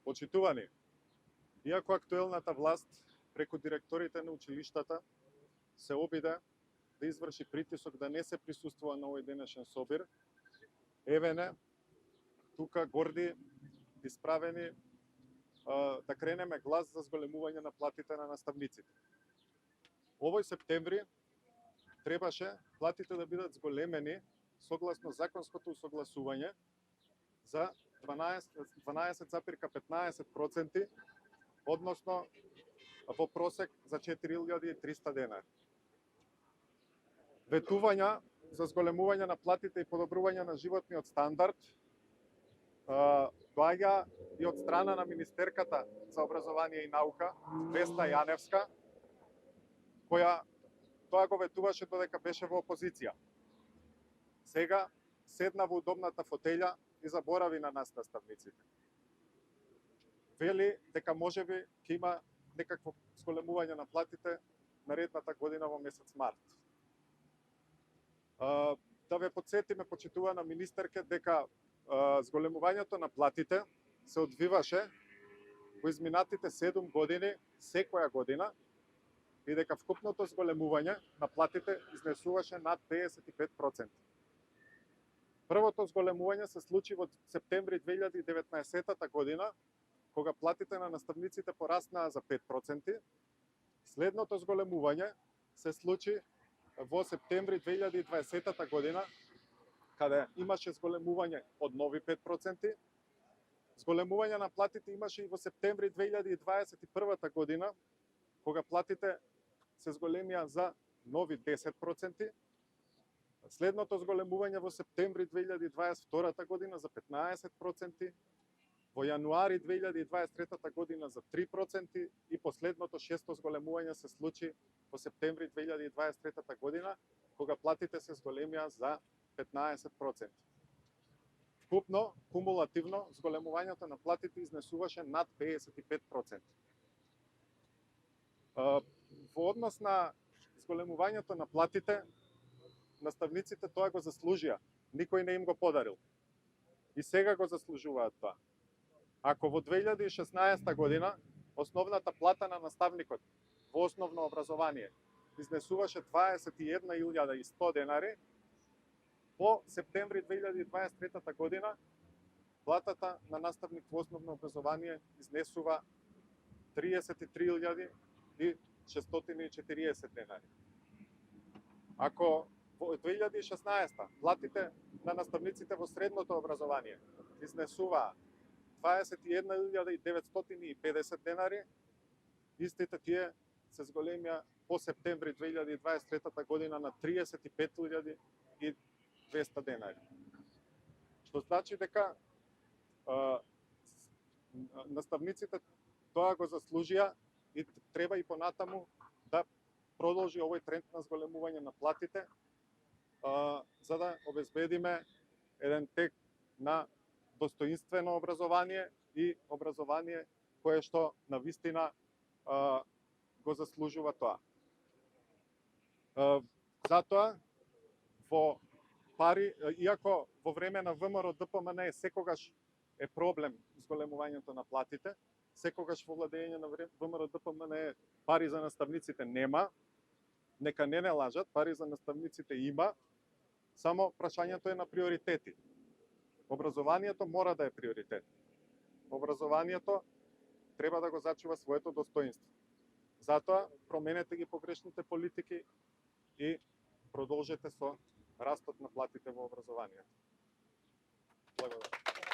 Почитувани, иако актуелната власт преку директорите на училиштата се обиде да изврши притисок да не се присуствува на овој денешен собир, еве не, тука горди, исправени, да кренеме глас за зголемување на платите на наставниците. Овој септември требаше платите да бидат зголемени согласно законското усогласување за 12,15%, односно во просек за 4.300 денари. Ветувања за зголемување на платите и подобрување на животниот стандард доаѓа и од страна на Министерката за образование и наука, Весна Јаневска, која тоа го ветуваше додека беше во опозиција. Сега седна во удобната фотелја и заборави на нас наставниците. Вели дека можеби ќе има некакво зголемување на платите наредната година во месец март. Да ве подсетиме, почитувана министерке, дека зголемувањето на платите се одвиваше во изминатите 7 години, секоја година, и дека вкупното зголемување на платите изнесуваше над 55%. Првото зголемување се случи во септември 2019 година, кога платите на наставниците пораснаа за 5%. Следното зголемување се случи во септември 2020 година, каде имаше зголемување од нови 5%. Зголемување на платите имаше и во септември 2021 година, кога платите се зголемија за нови 10%. Следното зголемување во септември 2022 година за 15%, во јануари 2023 година за 3% и последното шесто зголемување се случи во септември 2023 година, кога платите се зголемија за 15%. Вкупно, кумулативно, зголемувањето на платите изнесуваше над 55%. Во однос на зголемувањето на платите, наставниците тоа го заслужија. Никој не им го подарил. И сега го заслужуваат тоа. Ако во 2016 година основната плата на наставникот во основно образование изнесуваше 21.100 денари, во септември 2023 година платата на наставник во основно образование изнесува 33.640 денари. Ако во 2016 платите на наставниците во средното образование изнесуваа 21.950 денари, истите тие се зголемија по септември 2023 година на 35.200 денари. Што значи дека наставниците тоа го заслужија и треба и понатаму да продолжи овој тренд на зголемување на платите, за да обезбедиме еден тек на достоинствено образование и образование кое што навистина го заслужува тоа. Затоа во пари, иако во време на ВМРО ДПМН секогаш е проблем зголемувањето на платите, секогаш во владење на ВМРО ДПМН пари за наставниците нема, нека не лажат, пари за наставниците има, само прашањето е на приоритети. Образованието мора да е приоритет. Образованието треба да го зачува своето достоинство. Затоа променете ги погрешните политики и продолжете со растот на платите во образованието. Благодарам.